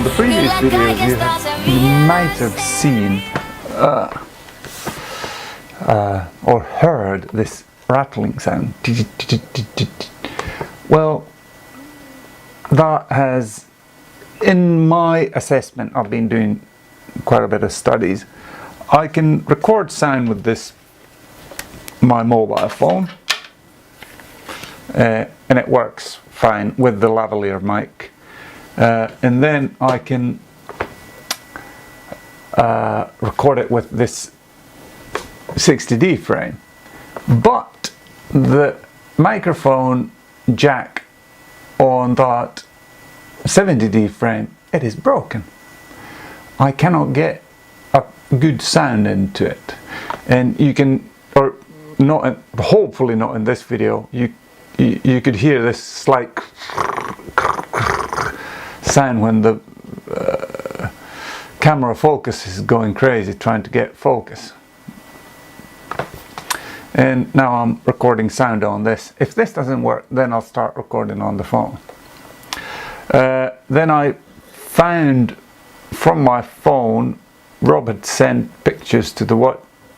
the previous videos you might have seen or heard this rattling sound. Well, that has, in my assessment, I've been doing quite a bit of studies. I can record sound with my mobile phone, and it works fine with the lavalier mic. And then I can record it with this 60D frame. But the microphone jack on that 70D frame, it is broken. I cannot get a good sound into it. And you can, or not, hopefully not in this video, you could hear this slight sound when the camera focus is going crazy trying to get focus. And now I'm recording sound on this. If this doesn't work, then I'll start recording on the phone. Then I found from my phone, Rob had sent pictures to the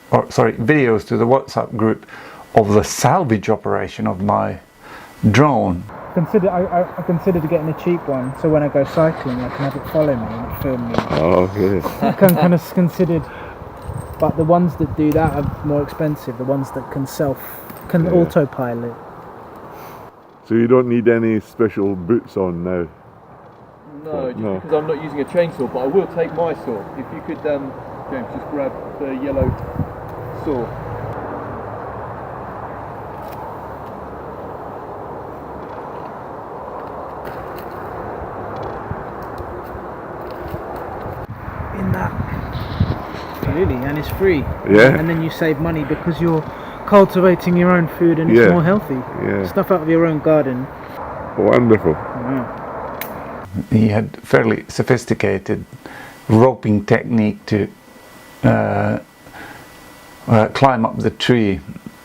videos to the WhatsApp group of the salvage operation of my drone. I considered getting a cheap one, so when I go cycling I can have it follow me and film me. Oh, good. I kind of considered, but the ones that do that are more expensive. The ones that can autopilot. So you don't need any special boots on now? No, just because I'm not using a chainsaw, but I will take my saw. If you could, James, just grab the yellow saw. In that, really, and it's free. Yeah. And then you save money because you're cultivating your own food and it's more healthy. Yeah. Stuff out of your own garden. Wonderful. He had fairly sophisticated roping technique to climb up the tree,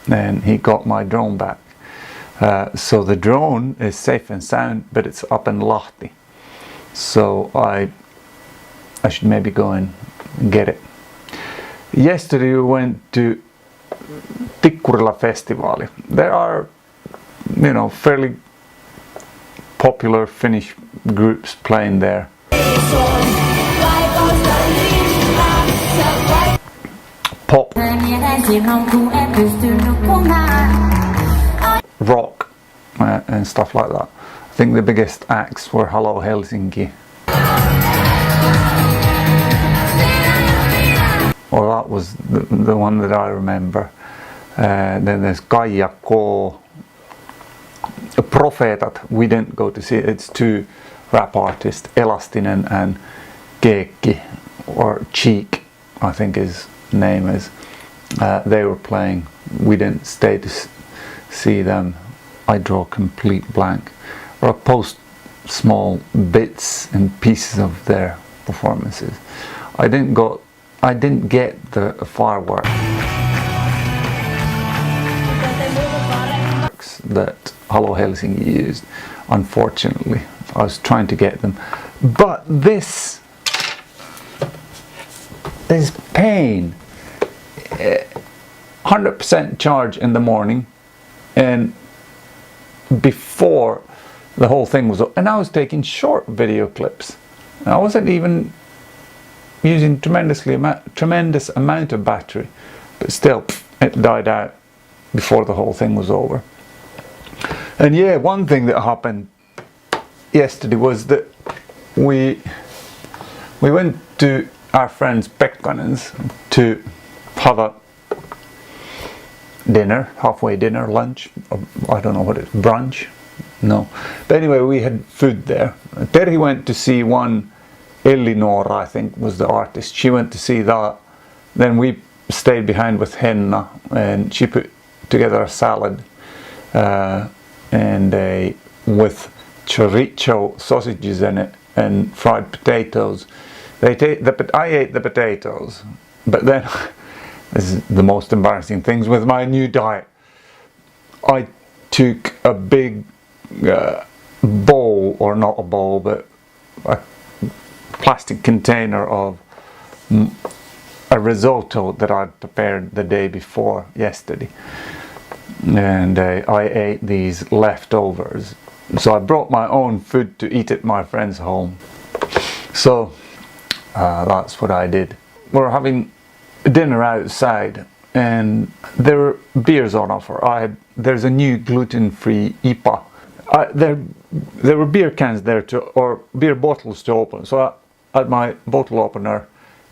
and he got my drone back. So the drone is safe and sound, but it's up in Lahti. So I should maybe go and get it. Yesterday we went to Tikkurila festivaali. There are, fairly popular Finnish groups playing there. Pop, rock, and stuff like that. I think the biggest acts were Hello Helsinki. Well, that was the one that I remember. Then there's Kaija K. Profeetat, we didn't go to see it. It's two rap artists, Elastinen and Keekki, or Cheek, I think his name is. They were playing. We didn't stay to see them. I draw a complete blank. Or I post small bits and pieces of their performances. I didn't get the fireworks that Hello Helsinki used, unfortunately. I was trying to get them. But this is pain. 100% charge in the morning, and before the whole thing was over. And I was taking short video clips. I wasn't even using tremendous amount of battery, but still it died out before the whole thing was over. And yeah, one thing that happened yesterday was that we went to our friends Pekkanen's to have a dinner, halfway dinner, lunch, I don't know what it is, brunch? No. But anyway, we had food there. Terhi went to see one, Elinora I think was the artist. She went to see that. Then we stayed behind with Henna, and she put together a salad and with chorizo sausages in it and fried potatoes. I ate the potatoes, but then this is the most embarrassing things with my new diet. I took a big bowl, or not a bowl, but a plastic container of a risotto that I'd prepared the day before yesterday, and I ate these leftovers. So I brought my own food to eat at my friend's home. So that's what I did. We're having dinner outside, and there were beers on offer. There's a new gluten-free IPA. There were beer cans there or beer bottles to open. So I had my bottle opener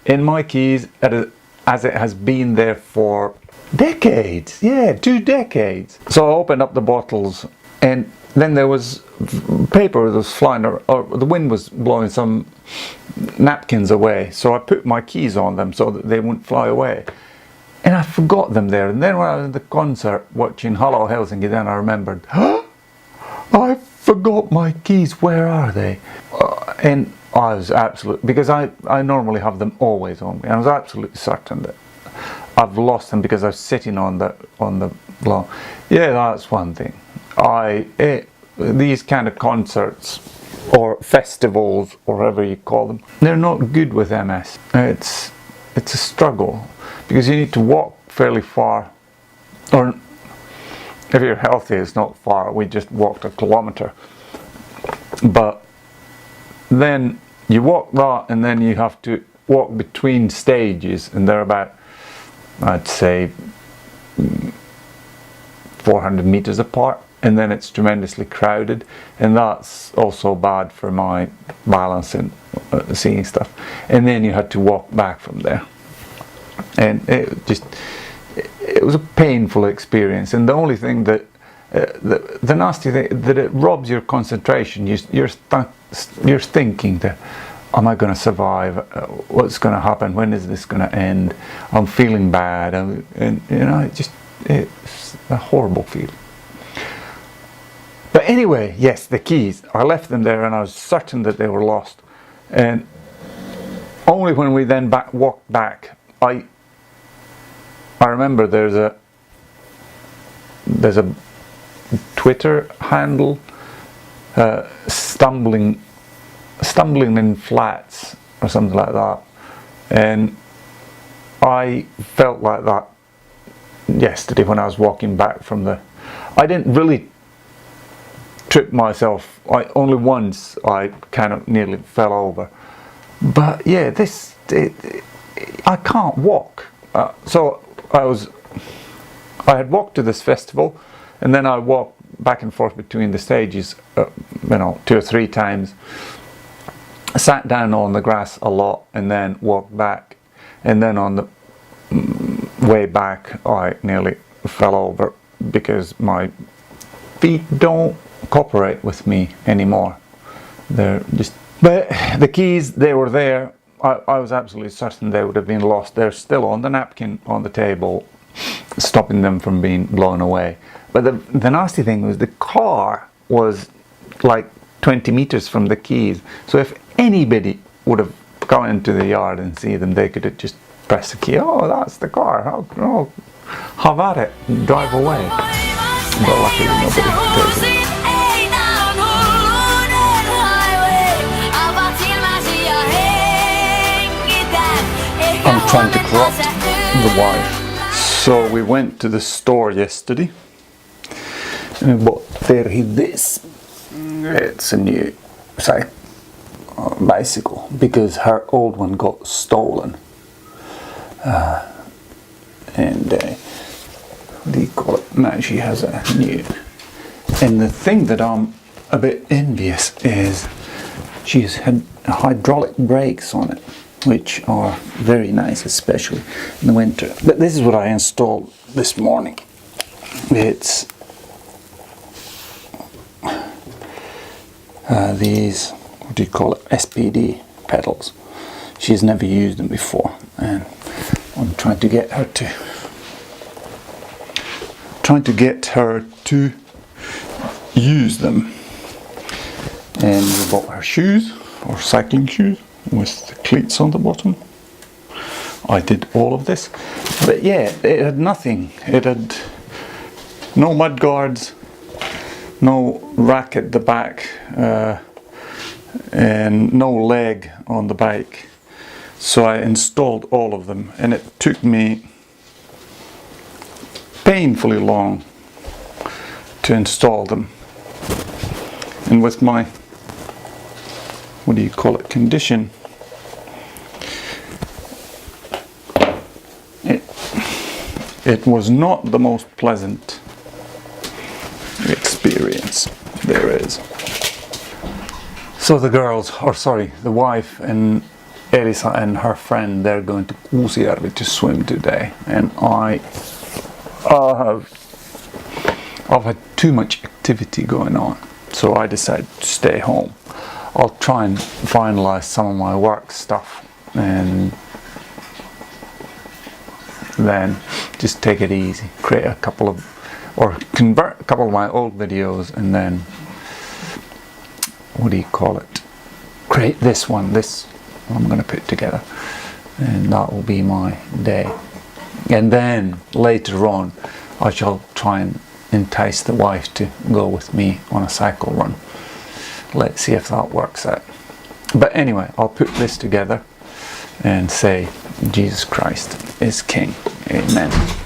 in my keys, as it has been there for decades. Yeah, 2 decades. So I opened up the bottles, and then there was paper that was flying, or the wind was blowing some napkins away. So I put my keys on them so that they wouldn't fly away. And I forgot them there. And then when I was at the concert watching Hello Helsinki, then I remembered, I forgot my keys. Where are they? And I was absolutely, because I normally have them always on me. I was absolutely certain that I've lost them because I was sitting on the lawn. Yeah, that's one thing. These kind of concerts or festivals or whatever you call them, they're not good with MS. It's a struggle because you need to walk fairly far, or if you're healthy, it's not far. We just walked a kilometer, but then you walk that, and then you have to walk between stages, and they're about, I'd say, 400 meters apart, and then it's tremendously crowded, and that's also bad for my balance and seeing stuff. And then you had to walk back from there, and it was a painful experience. And the only thing that the nasty thing, that it robs your concentration. You're thinking that, am I going to survive? What's going to happen? When is this going to end? I'm feeling bad, and you know, it's a horrible feeling. But anyway, yes, the keys. I left them there, and I was certain that they were lost. And only when we then walked back, I remember there's a Twitter handle, stumbling in flats or something like that, and I felt like that yesterday when I was walking back from I didn't really trip myself. Only once I kind of nearly fell over, but yeah, I can't walk. So I had walked to this festival, and then I walked back and forth between the stages, 2 or 3 times. Sat down on the grass a lot, and then walked back. And then on the way back, I nearly fell over because my feet don't cooperate with me anymore. They're just. But the keys, they were there. I was absolutely certain they would have been lost. They're still on the napkin on the table, stopping them from being blown away. But the nasty thing was the car was like 20 meters from the keys. So if anybody would have gone into the yard and see them, they could have just pressed the key. Oh, that's the car. Oh, have at it. Drive away. But luckily nobody takes it. I'm trying to corrupt the wife. So we went to the store yesterday and bought this. It's a new bicycle because her old one got stolen. And what do you call it? Now she has a new. And the thing that I'm a bit envious is she's had hydraulic brakes on it, which are very nice, especially in the winter. But this is what I installed this morning. It's these, what do you call it, SPD pedals. She's never used them before, and I'm trying to get her to use them. And we bought her shoes, or cycling shoes, with the cleats on the bottom. I did all of this, but yeah, it had nothing. It had no mud guards, no rack at the back, and no leg on the bike. So I installed all of them, and it took me painfully long to install them. And with my, what do you call it, condition, it was not the most pleasant experience there is. So the girls, or sorry, the wife and Elisa and her friend, they're going to Kuusijärvi to swim today, and I've had too much activity going on, so I decided to stay home. I'll try and finalize some of my work stuff and then just take it easy, create a couple of, or convert a couple of my old videos, and then, what do you call it, create this one, I'm going to put together, and that will be my day. And then later on I shall try and entice the wife to go with me on a cycle run. Let's see if that works out. But anyway, I'll put this together and say Jesus Christ is King. Amen.